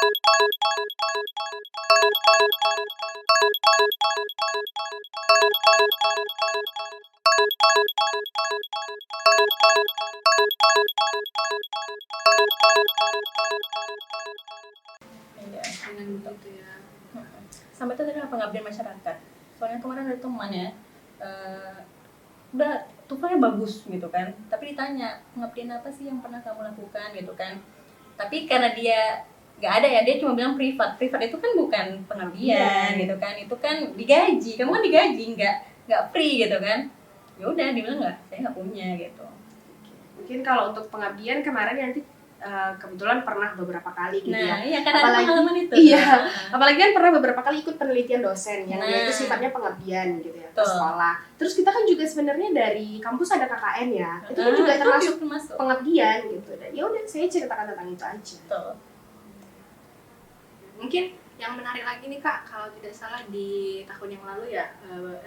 Iya, dengan begitu ya. sampai itu tadi pengabdian masyarakat. Soalnya kemarin ada teman ya, udah tulisannya bagus gitu kan, tapi ditanya pengabdian apa sih yang pernah kamu lakukan gitu kan. Tapi karena dia nggak ada ya, dia cuma bilang privat itu kan bukan pengabdian gitu kan, itu kan digaji, kamu kan digaji, nggak free gitu kan. Ya udah dia bilang nggak, saya nggak punya gitu. Mungkin kalau untuk pengabdian kemarin nanti kebetulan pernah beberapa kali gitu Nah, ya. iya kan ada pengalaman itu. Iya, apalagi kan pernah beberapa kali ikut penelitian dosen yang dia itu Nah. sifatnya pengabdian gitu ya, ke Betul. sekolah. Terus kita kan juga sebenarnya dari kampus ada KKN ya, itu kan juga Itu termasuk termasuk. pengabdian gitu. Dan ya udah saya ceritakan tentang itu aja. Betul. Mungkin yang menarik lagi nih Kak, kalau tidak salah di tahun yang lalu ya,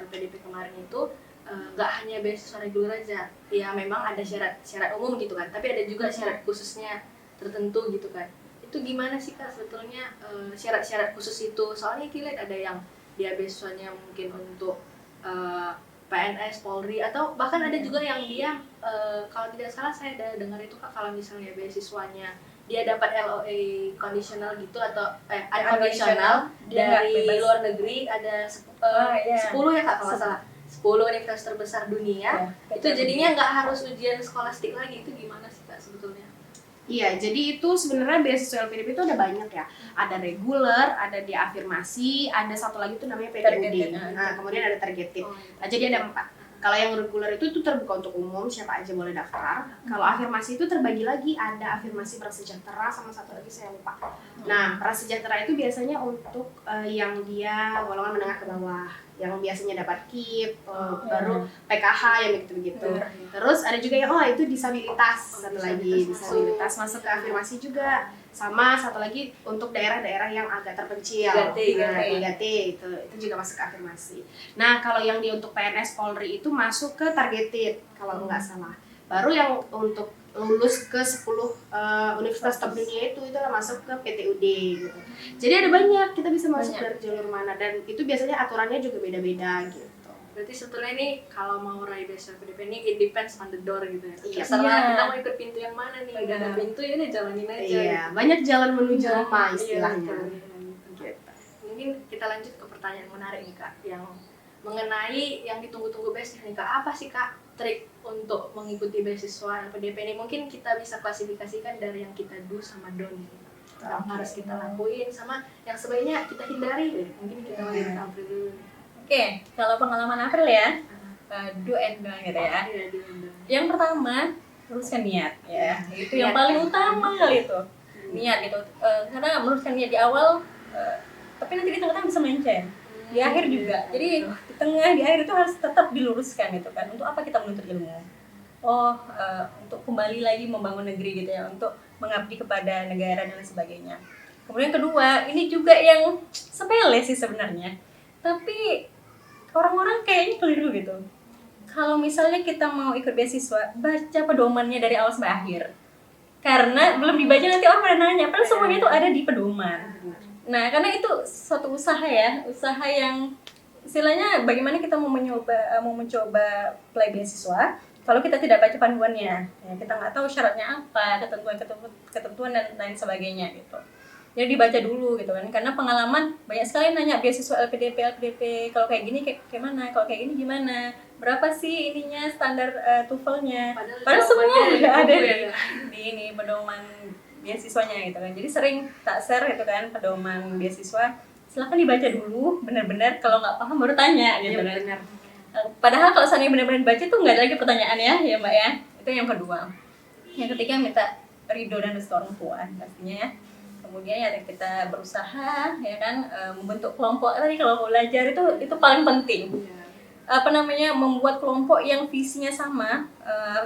LPDP kemarin itu nggak hanya beasiswa reguler aja, ya memang ada syarat umum gitu kan, tapi ada juga syarat khususnya tertentu gitu kan. Itu gimana sih Kak sebetulnya syarat-syarat khusus itu? Soalnya kita lihat ada yang dia beasiswanya mungkin untuk PNS, Polri, atau bahkan ada juga yang dia kalau tidak salah saya ada dengar itu Kak, kalau misalnya beasiswanya dia dapat LOA conditional gitu atau unconditional dari luar negeri, ada 10 ya Kak kalau nggak salah, 10 universitas terbesar dunia, itu jadinya nggak harus ujian skolastik lagi. Itu gimana sih Kak sebetulnya? Iya, jadi itu sebenarnya beasiswa LPDP itu ada banyak ya. Ada reguler, ada diafirmasi, ada satu lagi tuh namanya PTUD. Nah, kemudian ada targeted. Nah, jadi ada 4. Kalau yang reguler itu terbuka untuk umum, siapa aja boleh daftar. Kalau afirmasi itu terbagi lagi, ada afirmasi prasejahtera sama satu lagi saya lupa. Nah, prasejahtera itu biasanya untuk yang dia golongan menengah ke bawah, yang biasanya dapat KIP, baru PKH yang begitu-begitu. Terus ada juga yang itu disabilitas, satu lagi disabilitas masuk ke afirmasi juga. Sama satu lagi untuk daerah-daerah yang agak terpencil, 3T itu juga masuk ke afirmasi. Nah, kalau yang untuk PNS Polri itu masuk ke targeted kalau nggak salah. Baru yang untuk lulus ke 10 universitas top dunia itu masuk ke PTUD gitu. Jadi ada banyak, kita bisa masuk dari jalur mana, dan itu biasanya aturannya juga beda-beda gitu. Berarti sebetulnya nih kalau mau raih beasiswa LPDP ini it depends on the door gitu ya. Iya. Terserah kita mau ikut pintu yang mana nih. Udah ada pintu ya udah jalanin aja. Iya, gitu. banyak jalan menuju Roma istilahnya. Gitu. Mungkin kita lanjut ke pertanyaan menarik nih Kak, yang mengenai yang ditunggu-tunggu beasiswa nih Kak. Apa sih Kak trik untuk mengikuti beasiswa LPDP ini? Mungkin kita bisa klasifikasikan dari yang kita do sama don't nih. Yang harus kita lakuin sama yang sebaiknya kita hindari deh. Mungkin kita mau dari April dulu nih. Oke, kalau pengalaman April ya, do and don't gitu ya. Iya, do and don't. Yang pertama, luruskan niat ya. Itu yang paling utama kali itu. Niat gitu. Karena meluruskan niat di awal, tapi nanti di tengah-tengah bisa melenceng. Di akhir juga. Jadi di tengah, di akhir itu harus tetap diluruskan gitu kan. Untuk apa kita menuntut ilmu? Untuk kembali lagi membangun negeri gitu ya, untuk mengabdi kepada negara dan lain sebagainya. Kemudian kedua, ini juga yang sepele sih sebenarnya. Tapi orang-orang kayaknya keliru gitu. Kalau misalnya kita mau ikut beasiswa, baca pedomannya dari awal sampai akhir. Karena belum dibaca nanti orang pada nanya, padahal semuanya itu ada di pedoman. Nah, karena itu suatu usaha ya, usaha yang istilahnya bagaimana kita mau mencoba apply beasiswa kalau kita tidak baca panduannya. Ya, kita nggak tahu syaratnya apa, ketentuan dan lain sebagainya gitu. Jadi dibaca dulu gitu kan, karena pengalaman banyak sekali nanya beasiswa LPDP kalau kayak gini kayak mana, kalau kayak gini gimana, berapa sih ininya standar TOEFL-nya, padahal semua udah ada di ini pedoman beasiswanya gitu kan. Jadi sering tak share gitu kan pedoman beasiswa, silahkan dibaca dulu benar-benar, kalau nggak paham baru tanya gitu kan. Benar. Padahal kalau seandainya benar-benar baca tuh nggak ada lagi pertanyaan ya Mbak ya. Itu yang kedua. Yang ketiga minta ridho dan restu orang tua pastinya ya. Kemudian ya kita berusaha ya kan, membentuk kelompok. Tadi kalau belajar itu paling penting. Membuat kelompok yang visinya sama,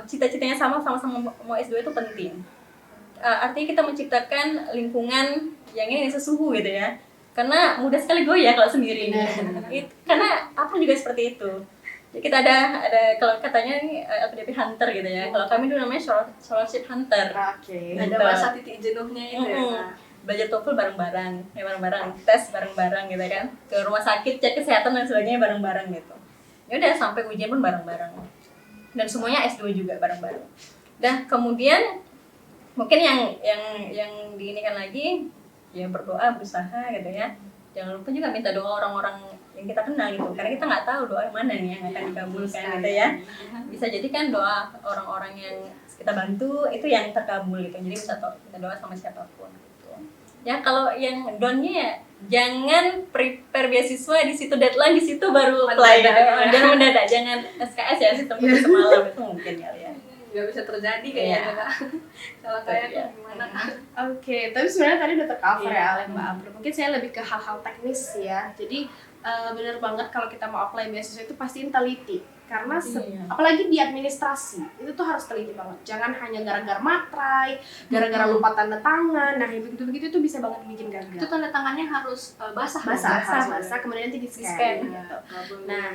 cita-citanya sama-sama mau S2 itu penting. Artinya kita menciptakan lingkungan yang ini sesuhu gitu ya. Karena mudah sekali goyah kalau sendiri. Karena apa juga seperti itu. Jadi kita ada kalau katanya nih LPDP hunter gitu ya. Kalau kami dulu namanya scholarship hunter. Oke. Ada masa titik jenuhnya itu ya. belajar TOEFL bareng-bareng, tes bareng-bareng gitu kan, ke rumah sakit cek kesehatan dan sebagainya bareng-bareng gitu. Ya udah sampai ujian pun bareng-bareng. Dan semuanya S2 juga bareng-bareng. Dan kemudian mungkin yang diinikan lagi ya berdoa, berusaha gitu ya. Jangan lupa juga minta doa orang-orang yang kita kenal gitu, karena kita nggak tahu doa yang mana nih yang akan dikabulkan gitu ya. Bisa jadi kan doa orang-orang yang kita bantu itu yang terkabul gitu, jadi bisa kita doa sama siapapun gitu. Ya kalau yang downnya ya jangan prepare beasiswa di situ, deadline di situ baru apply gitu. Jangan mendadak, jangan SKS ya, sistem semalam itu mungkin kali ya. Nggak bisa terjadi kayaknya Kak. Kalau kayak gimana Kak? Oke, tapi sebenarnya tadi udah tercover ya oleh Mbak April. Mungkin saya lebih ke hal-hal teknis ya. Jadi benar banget kalau kita mau apply beasiswa itu pastiin teliti. Karena apalagi di administrasi itu tuh harus teliti banget. Jangan hanya gara-gara materai, gara-gara lupa tanda tangan. Nah, yang begitu-begitu tuh bisa banget bikin gagal. Itu tanda tangannya harus basah, kemudian nanti di-scan gitu. Nah,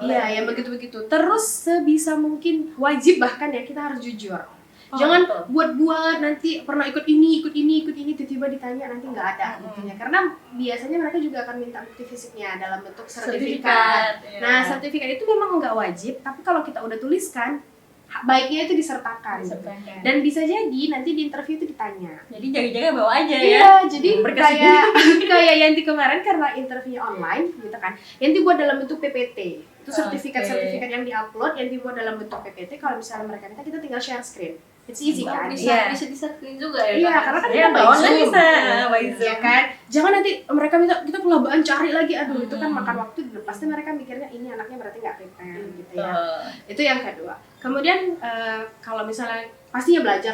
iya yang begitu-begitu. Terus sebisa mungkin wajib bahkan ya kita harus jujur. Jangan buat-buat nanti pernah ikut ini tiba-tiba ditanya nanti nggak ada buktinya, karena biasanya mereka juga akan minta bukti fisiknya dalam bentuk sertifikat. Nah, sertifikat itu memang nggak wajib, tapi kalau kita udah tuliskan baiknya itu disertakan. Dan bisa jadi nanti di interview itu ditanya. Jadi jaga-jaga bawa aja ya. Iya, jadi kayak Yanti kemarin karena interviewnya online gitu kan. Yanti buat dalam bentuk PPT. Itu sertifikat yang diupload yang dibuat dalam bentuk PPT. Kalau misalnya mereka minta, kita tinggal share screen. It's easy kan? Bisa screen juga ya? Iya, karena kan kita by Zoom. Bisa kan? Jangan nanti mereka minta kita kelabaan cari lagi, aduh itu kan makan waktu. Pasti mereka mikirnya ini anaknya berarti nggak prepare gitu ya. Itu yang kedua. Kemudian kalau misalnya pastinya belajar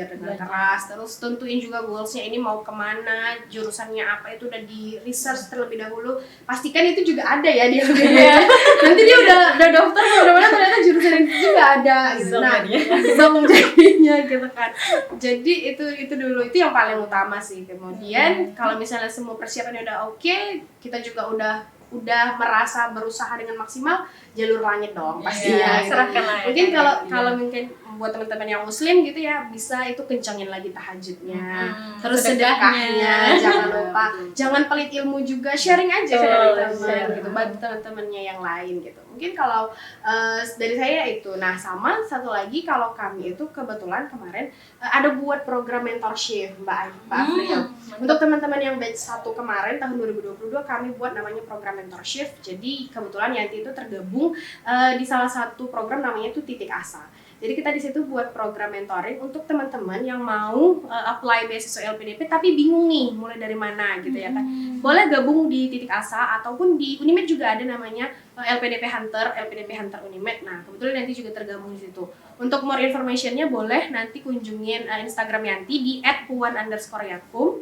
dengan keras, terus tentuin juga goalsnya ini mau kemana, jurusannya apa itu udah di research terlebih dahulu. Pastikan itu juga ada ya dia. Nanti dia udah daftar kemana-mana ternyata jurusan itu juga ada. Gitu. Nah, belum jadinya gitu kan. Jadi itu dulu, itu yang paling utama sih. Kemudian kalau misalnya semua persiapannya udah oke, kita juga udah merasa berusaha dengan maksimal, jalur langit dong pastinya. Serahkan lah. Mungkin kalau mungkin buat teman-teman yang muslim gitu ya, bisa itu kencangin lagi tahajudnya, terus sedekahnya, jangan lupa, jangan pelit ilmu juga, sharing aja ke teman-teman gitu, bantu teman-temannya yang lain gitu. Mungkin kalau dari saya itu. Nah, sama satu lagi, kalau kami itu kebetulan kemarin ada buat program mentorship Mbak April. Untuk teman-teman yang batch 1 kemarin tahun 2022 kami buat namanya program mentorship. Jadi kebetulan Yanti itu tergabung di salah satu program namanya itu Titik Asa. Jadi kita di situ buat program mentoring untuk teman-teman yang mau apply beasiswa LPDP tapi bingung nih mulai dari mana gitu ya kan. Boleh gabung di Titik Asa ataupun di Unimed juga ada namanya LPDP Hunter Unimed. Nah, kebetulan Yanti juga tergabung di situ. Untuk more information-nya boleh nanti kunjungin Instagram Yanti di @puan_yakum.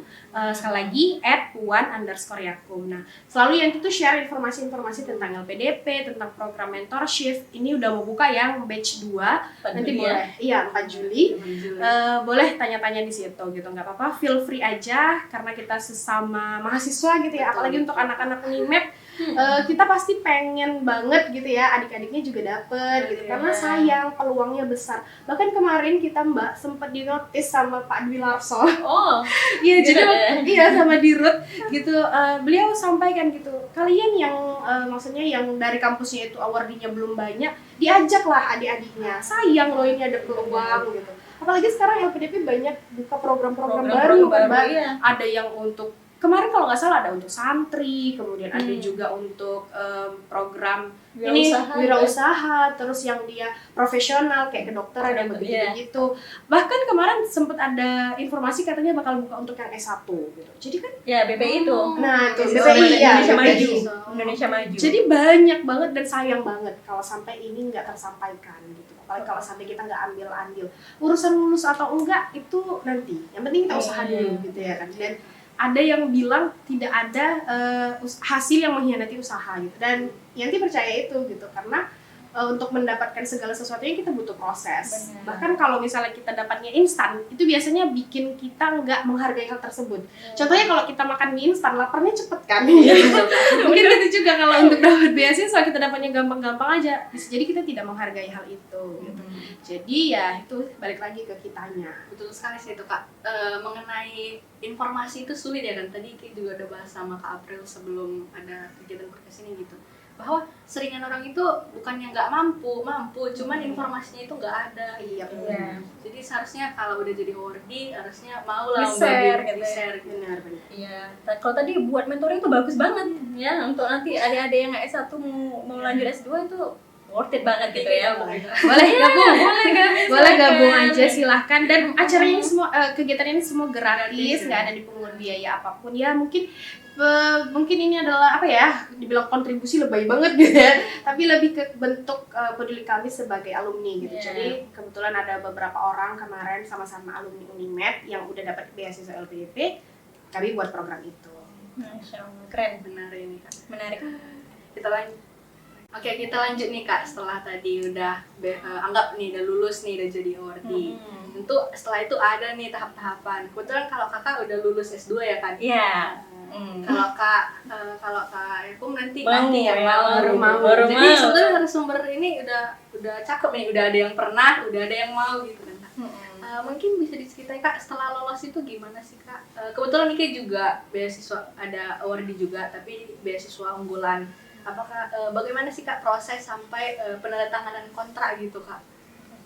Sekali lagi @puan_yakum. Nah, selalu Yanti tuh share informasi-informasi tentang LPDP, tentang program mentorship. Ini udah mau buka yang batch 2. Nanti boleh, 4 Juli. Boleh tanya-tanya di situ gitu, nggak apa-apa. Feel free aja karena kita sesama mahasiswa gitu ya. Apalagi untuk anak-anak Unimed. Kita pasti pengen banget gitu ya adik-adiknya juga dapet gitu, karena sayang peluangnya besar. Bahkan kemarin kita Mbak sempat dinotis sama Pak Dwi Larso. Iya, jadi sama Dirut gitu. Beliau sampaikan gitu, kalian yang maksudnya yang dari kampusnya itu awardingnya belum banyak, diajaklah adik-adiknya. Sayang loh ini ada peluang gitu. Apalagi sekarang LPDP banyak buka program-program baru kan Mbak. Ada yang untuk kemarin kalau nggak salah ada untuk santri, kemudian ada juga untuk program wirausaha, terus yang dia profesional kayak kedokteran dan begitu. Bahkan kemarin sempat ada informasi katanya bakal buka untuk yang S1 gitu. Jadi kan BPI itu. Nah, itu BPI ya, Indonesia Maju. Jadi banyak banget dan sayang banget kalau sampai ini nggak tersampaikan gitu. Apalagi kalau sampai kita nggak ambil-ambil. Urusan lulus atau enggak itu nanti. Yang penting kita usaha dulu gitu ya kan. Dan ada yang bilang tidak ada hasil yang mengkhianati usaha gitu, dan Yanti percaya itu gitu, karena untuk mendapatkan segala sesuatunya kita butuh proses. Benar. Bahkan kalau misalnya kita dapatnya instan, itu biasanya bikin kita nggak menghargai hal tersebut. Contohnya kalau kita makan mie instan, laparnya cepet kan? Mungkin itu juga kalau untuk dapat beasiswa kita dapatnya gampang-gampang aja. Bisa jadi kita tidak menghargai hal itu. Gitu. Jadi ya itu balik lagi ke kitanya. Betul sekali sih itu Kak. Mengenai informasi itu sulit ya kan. Tadi kita juga udah bahas sama Kak April sebelum ada kegiatan podcast ini gitu. Bahwa seringan orang itu bukannya nggak mampu, cuman informasinya itu nggak ada. Iya, Iya. Jadi seharusnya kalau udah jadi awardee harusnya mau lah Di-share berbagi, gitu ya. di-share gitu. Benar. Iya, kalau tadi buat mentoring itu bagus banget ya, untuk nanti adik-adik yang S1 mau lanjut S2 itu worth it banget gitu ya. Boleh Iya, gabung. Boleh gabung silakan. aja silahkan. Dan acara ini semua kegiatan ini semua gratis, nggak ada dipungut biaya apapun ya. Mungkin ini adalah apa ya, dibilang kontribusi lebay banget gitu ya, tapi lebih ke bentuk peduli kami sebagai alumni gitu. Yeah. Jadi kebetulan ada beberapa orang kemarin sama-sama alumni Unimed yang udah dapat beasiswa LPDP, kami buat program itu. Masya Allah, keren, Benar ini Kak. menarik. Kita lanjut. Oke, kita lanjut nih Kak. Setelah tadi udah anggap nih udah lulus nih, udah jadi awardee. Tentu setelah itu ada nih tahap-tahapan. Kebetulan kalau Kakak udah lulus S2 ya kan? Iya. Kalau Kak Ekum nanti Mau, ya ya, mau. baru Jadi mau. sebenarnya narasumber ini udah cakep nih, udah ada yang pernah, udah ada yang mau gitu kan Kak. Mungkin bisa diceritain Kak setelah lolos itu gimana sih Kak? Kebetulan Nike juga beasiswa, ada awardee juga tapi beasiswa unggulan. Apakah bagaimana sih Kak proses sampai penandatanganan kontrak gitu Kak?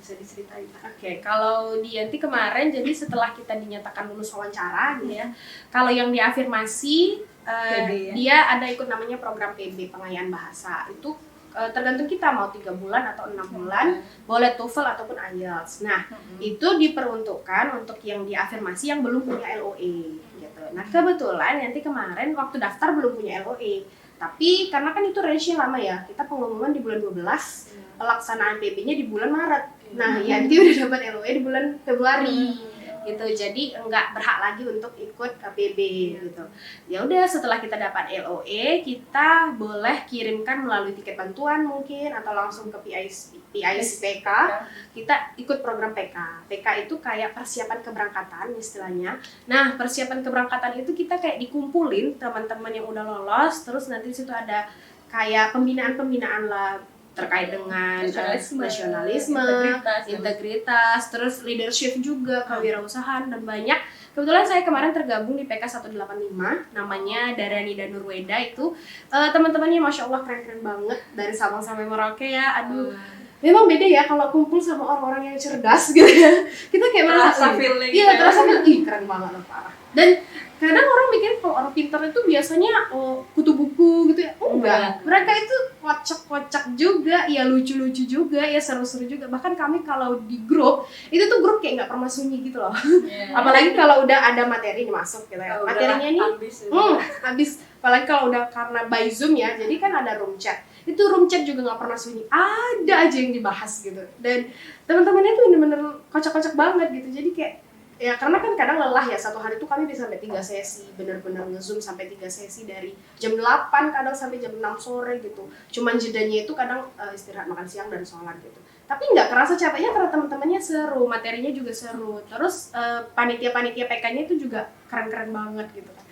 Bisa diceritain Kak? Oke, kalau di Yanti kemarin, jadi setelah kita dinyatakan lulus wawancara gitu ya, kalau yang diafirmasi PB, ya? dia ada ikut namanya program PB, pengayaan bahasa. Itu tergantung kita mau 3 bulan atau 6 bulan, boleh TOEFL ataupun IELTS. Nah, itu diperuntukkan untuk yang diafirmasi yang belum punya LOE gitu. Nah, kebetulan Yanti kemarin waktu daftar belum punya LOE. Tapi karena kan itu range-nya lama ya, kita pengumuman di bulan 12, pelaksanaan PB-nya di bulan Maret. Nah, Yanti udah dapat LOE di bulan Februari gitu. Jadi enggak berhak lagi untuk ikut PB gitu. Ya udah, setelah kita dapat LOE, kita boleh kirimkan melalui tiket bantuan mungkin atau langsung ke PISPK. Kita ikut program PK. PK itu kayak persiapan keberangkatan istilahnya. Nah, persiapan keberangkatan itu kita kayak dikumpulin teman-teman yang udah lolos, terus nanti di situ ada kayak pembinaan lah terkait dengan nasionalisme, integritas, terus leadership juga, kewirausahaan dan banyak. Kebetulan saya kemarin tergabung di PK 185, namanya Darani dan Nurweda itu. Teman-temannya Masya Allah keren-keren banget, dari Sabang sampai Merauke ya, aduh. Memang beda ya kalau kumpul sama orang-orang yang cerdas gitu ya. Kita kayak Terasa feeling. Iya, terasa feeling, keren banget loh, parah. Dan kadang orang mikir kalau orang pintar itu biasanya kutu buku gitu ya. Enggak. Mereka itu kocak-kocak juga, ya lucu-lucu juga, ya seru-seru juga. Bahkan kami kalau di grup, itu tuh grup kayak nggak pernah sunyi gitu loh. Apalagi kalau udah ada materi dimasuk gitu ya. Materinya nih habis. Apalagi kalau udah karena by Zoom ya, jadi kan ada room chat. Itu room chat juga nggak pernah sunyi. Ada aja yang dibahas gitu. Dan teman-temannya tuh bener-bener kocak-kocak banget gitu. Jadi kayak ya karena kan kadang lelah ya, satu hari itu kami bisa sampai 3 sesi, benar-benar nge-zoom sampai 3 sesi dari jam 8 kadang sampai jam 6 sore gitu. Cuman jedanya itu kadang istirahat makan siang dan sholat gitu. Tapi nggak kerasa capeknya karena teman-temannya seru, materinya juga seru. Terus panitia-panitia PK-nya itu juga keren-keren banget gitu kan.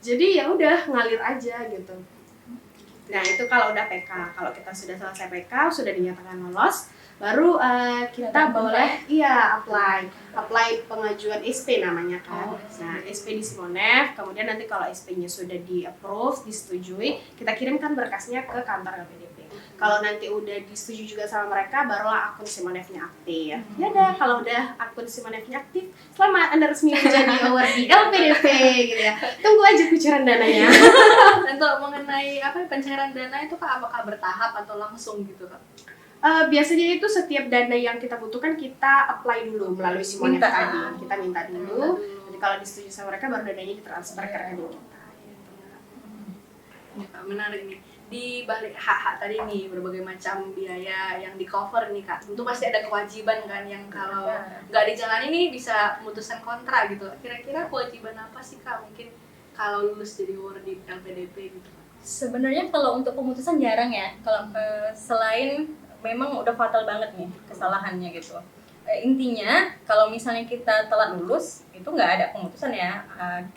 Jadi ya udah ngalir aja gitu. Nah, itu kalau udah PK. Kalau kita sudah selesai PK, sudah dinyatakan lolos, baru kita boleh apply pengajuan SP namanya kan. Nah, SP di Simonef, kemudian nanti kalau SP-nya sudah di-approve, disetujui, kita kirimkan berkasnya ke kantor LPDP. Kalau nanti udah disetujui juga sama mereka, barulah akun Simonefnya aktif. Ya udah, kalau udah akun Simonefnya aktif, selamat Anda resmi menjadi awardee LPDP gitu ya. Tunggu aja kucuran dananya. Untuk mengenai pencairan dana itu Kak, apakah bertahap atau langsung gitu Kak? Biasanya itu setiap dana yang kita butuhkan kita apply dulu melalui Simonef tadi. Kita minta dulu. Jadi kalau disetujui sama mereka baru dananya ditransfer ke rekening kita. Ya, Kak, menarik nih. Di balik hak-hak tadi nih, berbagai macam biaya yang di cover nih Kak, tentu pasti ada kewajiban kan yang kalau nggak dijalani nih bisa memutuskan kontrak gitu. Kira-kira kewajiban apa sih Kak mungkin kalau lulus jadi awardee LPDP gitu? Sebenarnya kalau untuk pemutusan jarang ya. Kalau selain memang udah fatal banget nih kesalahannya gitu. Intinya kalau misalnya kita telat lulus itu nggak ada pemutusan ya,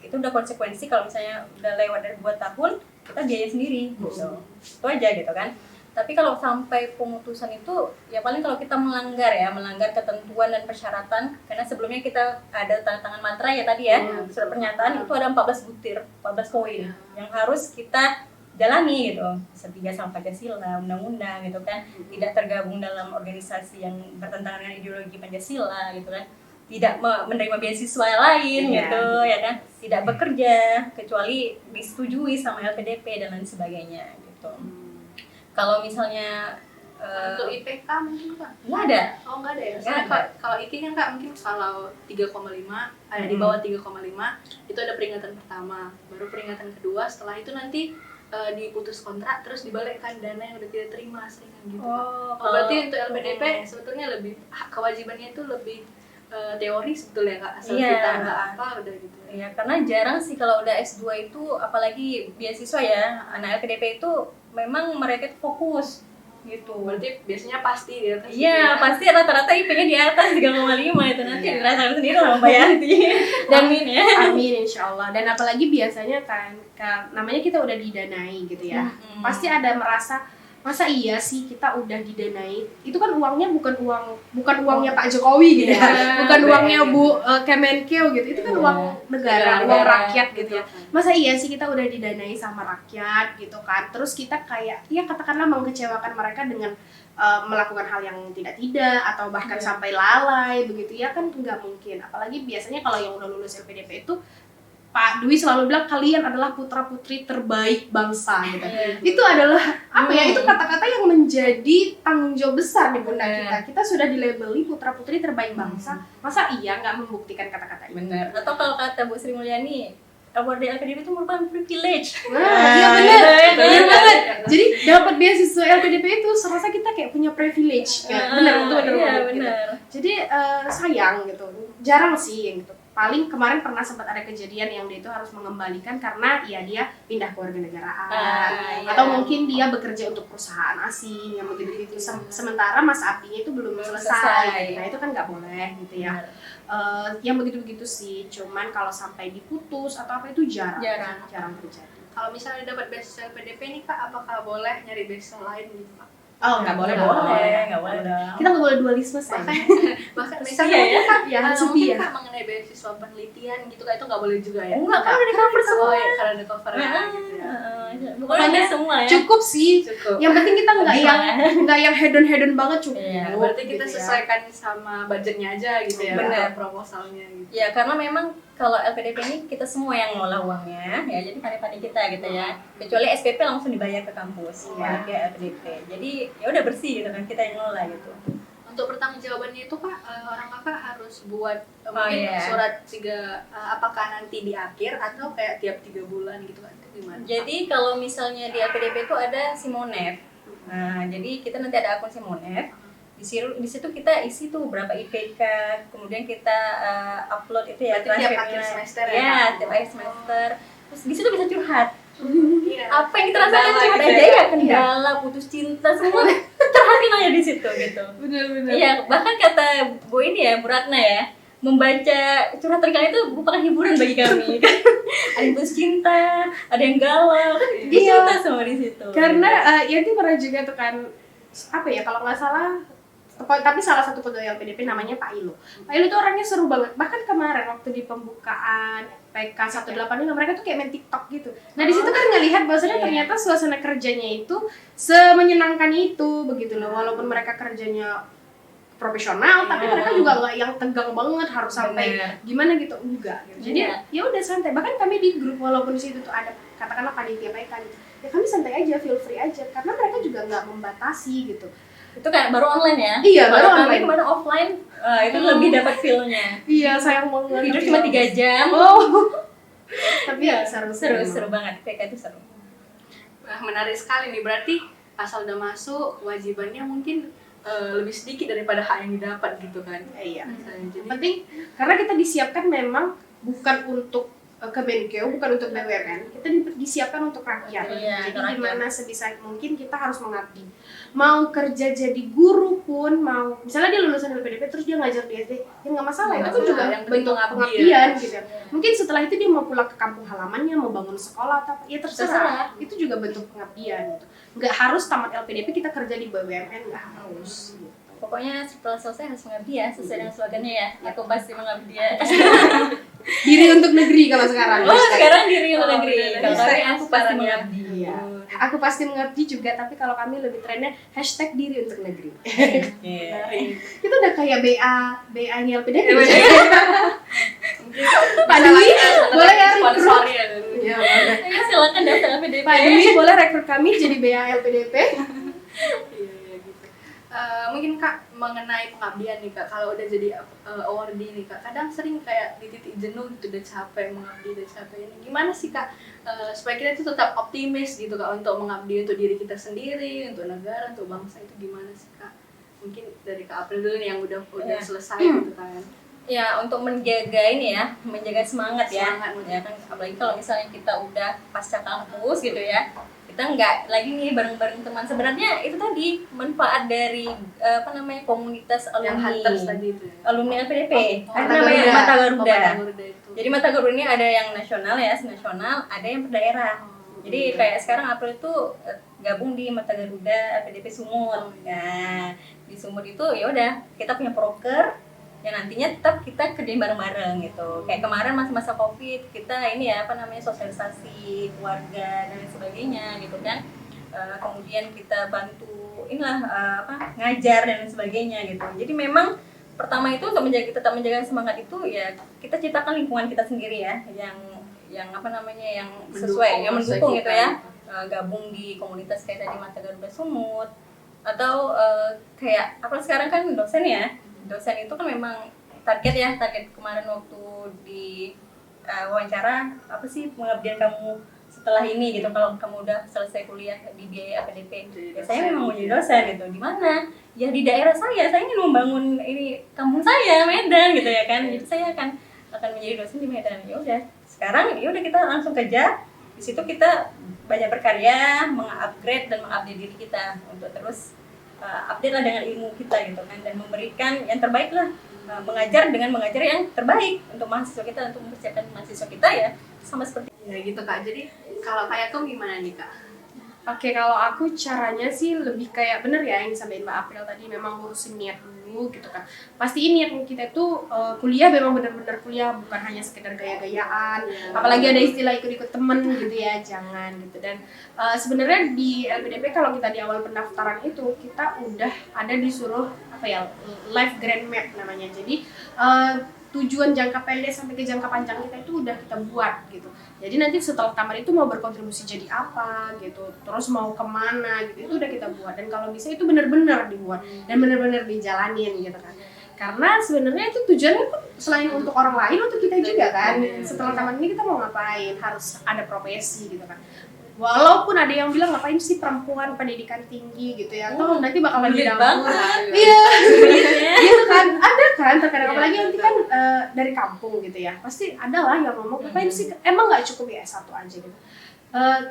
itu udah konsekuensi. Kalau misalnya udah lewat dari 2 tahun kita biaya sendiri gitu, itu aja gitu kan. Tapi kalau sampai pemutusan itu ya paling kalau kita melanggar ketentuan dan persyaratan, karena sebelumnya kita ada tanda tangan materai ya tadi ya, surat pernyataan itu ada 14 butir, 14 poin yang harus kita jalani gitu, setia sama Pancasila, undang-undang gitu kan, tidak tergabung dalam organisasi yang bertentangan dengan ideologi Pancasila gitu kan, tidak menerima beasiswa lain gitu ya kan, tidak bekerja kecuali disetujui sama LPDP dan lain sebagainya gitu. Kalau misalnya untuk IPK mungkin Kak? Nggak ada. Oh nggak ada ya? Nggak ada. Kalau IKI kan Kak mungkin kalau 3,5 di bawah 3,5 itu ada peringatan pertama, baru peringatan kedua, setelah itu nanti diputus kontrak terus dibalikkan dana yang udah tidak terima seringan gitu. Berarti untuk LPDP sebetulnya lebih kewajibannya itu lebih teori sebetulnya Kak, asal kita nggak apa udah gitu. Iya, karena jarang sih kalau udah S2 itu, apalagi beasiswa ya, anak LPDP itu memang mereka itu fokus gitu. Berarti biasanya pasti di atas. Iya, pasti rata-rata IP-nya di atas 3,5 itu nanti dirasakan sendiri sama Mbak Yanti. Amin ya. Amin insyaallah. Dan apalagi biasanya kan namanya kita udah didanai gitu ya. Pasti ada merasa masa iya sih kita udah didanai, itu kan uangnya bukan uangnya Pak Jokowi gitu ya, bukan uangnya Bu Kemenkeu gitu, itu kan uang negara, uang rakyat gitu ya. Masa iya sih kita udah didanai sama rakyat gitu kan, terus kita kayak ya katakanlah mengecewakan mereka dengan melakukan hal yang tidak atau bahkan sampai lalai begitu ya, kan nggak mungkin. Apalagi biasanya kalau yang udah lulus LPDP itu Pak Dwi selalu bilang kalian adalah putra-putri terbaik bangsa gitu. Itu adalah apa ya? Itu kata-kata yang menjadi tanggung jawab besar di pundak kita. Kita sudah dilabeli putra-putri terbaik bangsa. Masa iya nggak membuktikan kata-kata itu? Benar. Atau kalau kata Bu Sri Mulyani, award dari LPDP itu merupakan privilege. Iya benar banget. Jadi dapat beasiswa LPDP itu serasa kita kayak punya privilege. Benar. Benar. Jadi sayang gitu. Jarang sih yang gitu. Paling kemarin pernah sempat ada kejadian yang dia itu harus mengembalikan karena ya dia pindah kewarganegaraan atau mungkin dia bekerja untuk perusahaan asing yang begitu-begitu sementara masa abdinya itu belum selesai. Nah itu kan nggak boleh gitu ya. Yang begitu-begitu sih, cuman kalau sampai diputus atau apa itu jarang terjadi. Kalau misalnya dapat beasiswa LPDP nih Kak, apakah boleh nyari beasiswa lain gitu Kak? Oh nggak boleh dong. Kita nggak boleh dualisme saya. Bahkan misalnya setia. Kak mengenai beasiswa penelitian gitu Kak, itu nggak boleh juga ya? Enggak, kan udah di cover semua. Karena ada covernya gitu ya. Pokoknya semua ya. Cukup sih. Yang penting kita nggak yang hedon banget cukup. Iya, berarti kita sesuaikan sama budgetnya aja gitu ya. Benar. Proposalnya gitu. Ya karena memang kalau LPDP ini kita semua yang ngelola uangnya ya, jadi pandai-pandai kita gitu ya, kecuali SPP langsung dibayar ke kampus ya kayak LPDP, jadi ya udah bersih gitu kan, kita yang ngelola gitu. Untuk pertanggungjawabannya itu Kak, orang Kakak harus buat mungkin surat apakah nanti di akhir atau kayak tiap 3 bulan gitu kan, itu gimana? Jadi kalau misalnya di LPDP itu ada Simonef, nah jadi kita nanti ada akun Simonef. Di situ kita isi tuh berapa IPK, kemudian kita upload itu ya tiap akhir semester ya, tiap akhir semester. Terus di situ bisa curhat. Iya. Apa yang kita rasakan curhat aja ya, kendala, putus cinta semua curhatin aja di situ gitu. Benar. Iya, bahkan kata Bu ini ya, Bu Ratna ya, membaca curhatan kalian itu merupakan hiburan bagi kami. Ada yang putus cinta, ada yang galau, cerita semua di situ. Karena Yanti pernah juga tuh kan, apa ya kalau nggak salah, tapi salah satu pegawai LPDP namanya Pak Ilo. Pak Ilo tuh orangnya seru banget. Bahkan kemarin waktu di pembukaan PK 185 mereka tuh kayak main TikTok gitu. Nah di situ kan ngelihat bahwasanya ternyata suasana kerjanya itu semenyenangkan itu begitu loh. Walaupun mereka kerjanya profesional, tapi mereka juga nggak yang tegang banget harus sampai gimana gitu, enggak. Gitu. Jadi ya udah santai. Bahkan kami di grup walaupun di situ tuh ada katakanlah panitia PK gitu, ya kami santai aja, feel free aja karena mereka juga nggak membatasi gitu. Itu kan baru online ya? Iya, baru online. Kemarin offline, itu lebih dapat feel-nya. Iya, sayang banget. Tidur cuma 3 jam. Tapi seru banget, PK itu seru. Menarik sekali nih, berarti asal udah masuk, kewajibannya mungkin lebih sedikit daripada hak yang didapat gitu kan. Iya. Jadi penting, karena kita disiapkan memang bukan untuk ke Menkeu, bukan untuk BUMN, kita disiapkan untuk rakyat. Iya, Jadi rakyat. gimana sebisa mungkin kita harus mengabdi. Mau kerja jadi guru pun, mau misalnya dia lulusan LPDP terus dia ngajar di SD, ya nggak masalah, Nggak itu kan juga masalah, yang penting bentuk mengabdi pengabdian ya. gitu. Mungkin setelah itu dia mau pulang ke kampung halamannya, mau bangun sekolah atau apa, ya terserah. Itu juga bentuk pengabdian gitu. Nggak harus tamat LPDP kita kerja di BUMN, nggak harus. Gitu. Pokoknya setelah selesai harus mengabdi ya, sesuai dengan slogannya ya. Aku pasti mengabdi ya. Diri untuk negeri kalau sekarang. Oh, sekarang diri untuk negeri. bener. Kalau kami Hashtag aku pasti sekarang ya. mengabdi. Iya. Aku pasti mengabdi juga, tapi kalau kami lebih trennya hashtag diri untuk negeri. Iya. Itu udah kayak BA-nya LPDP. Mungkin Pak Dwi, boleh ya sponsor rekrut? ya. Iya, boleh. Ayo silakan daftar LPDP. Pak Dwi, boleh rekrut kami jadi BA LPDP? Iya gitu. Mungkin Kak mengenai pengabdian nih Kak, kalau udah jadi awardee nih Kak, kadang sering kayak di titik jenuh gitu, udah capek mengabdi, udah capek ini. Gimana sih Kak supaya kita itu tetap optimis gitu Kak untuk mengabdi untuk diri kita sendiri, untuk negara, untuk bangsa, itu gimana sih Kak? Mungkin dari Kak April dulu nih yang udah Iya. selesai gitu kan. Ya, untuk menjaga ini ya, menjaga semangat ya. Semangat, Ya kan, apalagi kalau misalnya kita udah pasca kampus gitu ya. Kita nggak lagi nih bareng-bareng teman. Sebenarnya itu tadi manfaat dari komunitas Yang alumni. hunters tadi itu ya. Alumni LPDP. Oh, Ada Mata namanya Garuda. Mata Oh, Garuda. Mata Garuda itu. Jadi Mata Garuda ini ada yang nasional ya, nasional, ada yang per daerah. Jadi kayak sekarang April itu gabung di Mata Garuda LPDP Sumut. Nah, di Sumut itu ya udah kita punya proker yang nantinya tetap kita kerjain bareng-bareng gitu. Kayak kemarin masa-masa Covid, kita ini ya sosialisasi keluarga dan lain sebagainya gitu kan. Kemudian kita bantu ngajar dan lain sebagainya gitu. Jadi memang pertama itu untuk tetap menjaga semangat itu ya kita ciptakan lingkungan kita sendiri ya yang sesuai, yang mendukung gitu ya. Gabung di komunitas kayak tadi Mata Garuda Sumut atau kayak apa sekarang kan dosen itu kan memang target kemarin waktu di wawancara apa sih pengabdian kamu setelah ini gitu, kalau kamu udah selesai kuliah di biaya APDP ya saya memang mau jadi dosen gitu. Di mana ya di daerah saya ingin membangun ini kampung saya Medan gitu ya kan, jadi saya akan menjadi dosen di Medan. Ya udah sekarang ya udah kita langsung kerja di situ, kita banyak berkarya, mengupgrade dan mengupdate diri kita untuk terus update lah dengan ilmu kita gitu kan, dan memberikan yang terbaik lah, mengajar yang terbaik untuk mahasiswa kita, untuk mempersiapkan mahasiswa kita ya sama seperti Ya gitu Kak. Jadi kalau kayak kamu gimana nih Kak? Oke, kalau aku caranya sih lebih kayak bener ya yang disampaikan Mbak April tadi, memang ngurusin niat dulu gitu kan. Pastiin niat kita itu kuliah memang benar-benar kuliah, bukan hanya sekedar gaya-gayaan. Apalagi ada istilah ikut-ikut temen gitu ya, jangan gitu. Dan sebenarnya di LPDP kalau kita di awal pendaftaran itu kita udah ada disuruh life grand map namanya. Jadi tujuan jangka pendek sampai ke jangka panjang kita itu udah kita buat gitu. Jadi nanti setelah tamat itu mau berkontribusi jadi apa gitu, terus mau kemana gitu, itu udah kita buat. Dan kalau bisa itu benar-benar dibuat dan benar-benar dijalanin gitu kan. Karena sebenarnya itu tujuannya pun selain untuk orang lain, untuk kita juga kan. Setelah tamat ini kita mau ngapain, harus ada profesi gitu kan. Walaupun ada yang bilang ngapain sih perempuan pendidikan tinggi gitu ya, atau nanti bakal Sulit didapur. banget. Iya, gitu kan. Ada kan terkadang, apalagi nanti kan dari kampung gitu ya, pasti ada lah yang ngomong ngapain sih, emang nggak cukup ya S1 aja gitu.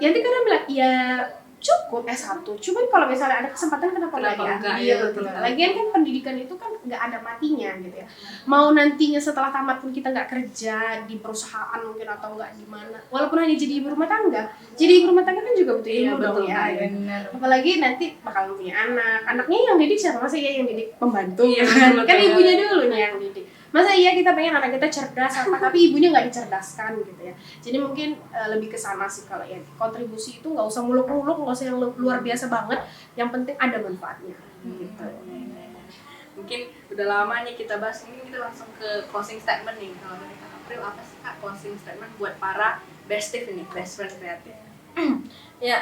Nanti kadang bilang ya cukup S1, cuman kalau misalnya ada kesempatan kenapa nggak diambil gitu. Lagian kan pendidikan itu kan nggak ada matinya gitu ya. Mau nantinya setelah tamat pun kita nggak kerja di perusahaan mungkin atau nggak di mana, walaupun hanya jadi ibu rumah tangga. Jadi ibu rumah tangga kan juga butuh ilmu dong ya. benar. Apalagi nanti bakal punya anaknya yang didik siapa? Masa iya yang didik pembantu? Iya, Kan betul. ibunya dulu nih yang didik. Masa iya kita pengen anak kita cerdas tapi ibunya nggak dicerdaskan gitu ya. Jadi mungkin lebih ke sana sih kalau ya, kontribusi itu nggak usah muluk-muluk, nggak usah yang luar biasa banget, yang penting ada manfaatnya gitu. Mungkin udah lama nih kita bahas, ini kita langsung ke closing statement nih. Kalau dari Kak April, apa sih Kak closing statement buat para bestif ini, best friend kreatif? Ya,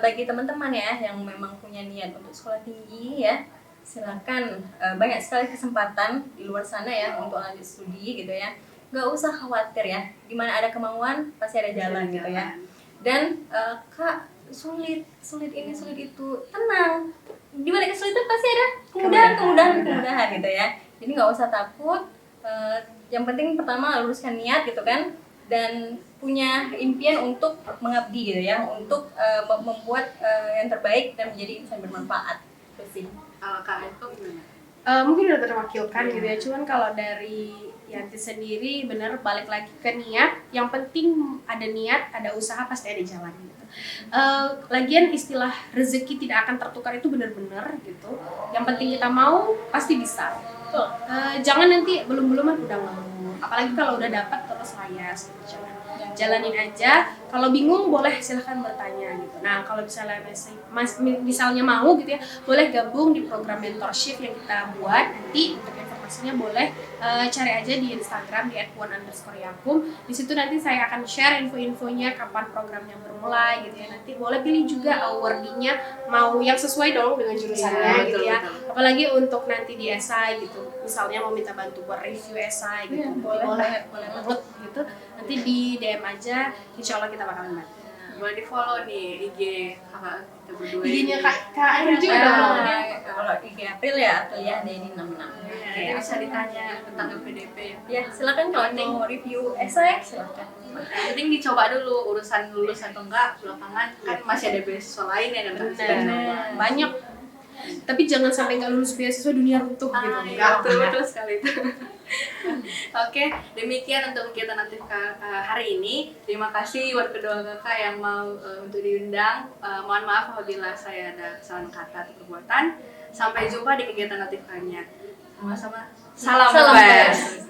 bagi teman-teman ya yang memang punya niat untuk sekolah tinggi ya, silakan, banyak sekali kesempatan di luar sana ya untuk lanjut studi gitu ya. Nggak usah khawatir ya, dimana ada kemauan pasti ada jalan gitu ya. Dan Kak, sulit ini sulit itu, tenang, di balik kesulitan pasti ada kemudahan gitu ya. Jadi nggak usah takut, yang penting pertama luruskan niat gitu kan. dan punya impian untuk mengabdi gitu ya, untuk membuat yang terbaik dan menjadi insan bermanfaat. Itu sih. Kalau Kak Eko gimana? Mungkin udah terwakilkan gitu ya, cuman kalau dari Yanti sendiri bener balik lagi ke niat. Yang penting ada niat, ada usaha, pasti ada jalan gitu. Lagian istilah rezeki tidak akan tertukar itu bener-bener gitu. Yang penting kita mau pasti bisa. Jangan nanti belum-beluman udah ngawur. Apalagi kalau udah dapat terus layas gitu. Jalanin aja. Kalau bingung boleh silahkan bertanya gitu. Nah kalau misalnya mau gitu ya, boleh gabung di program mentorship yang kita buat. Nanti untuk informasinya boleh cari aja di Instagram di @puan_yakum. Di situ nanti saya akan share info-infonya, kapan programnya bermulai gitu ya. Nanti boleh pilih juga awardingnya mau yang sesuai dong dengan jurusannya gitu ya. Apalagi untuk nanti di esai gitu. Misalnya mau minta bantu buat review esai gitu. Boleh banget gitu. Nanti di DM aja, insya Allah kita bakalan bantu. Boleh di follow nih IG kakak kita berdua. IG-nya Kak April juga dong. Kalau IG April ya Atelier Denny 66. Nanti bisa ditanya tentang LPDP. Ya silakan kalau mau review esai silakan. Yang penting dicoba dulu urusan lulus atau enggak, belakangan kan masih ada beasiswa lain ya kan. Banyak. Tapi jangan sampai nggak lulus beasiswa dunia runtuh gitu. Enggak, betul sekali itu. Oke, demikian untuk kegiatan aktif hari ini. Terima kasih buat kedua kakak yang mau untuk diundang. Mohon maaf apabila saya ada kesalahan kata atau perbuatan. Sampai jumpa di kegiatan aktif lainnya. Sama-sama. Salam bebas.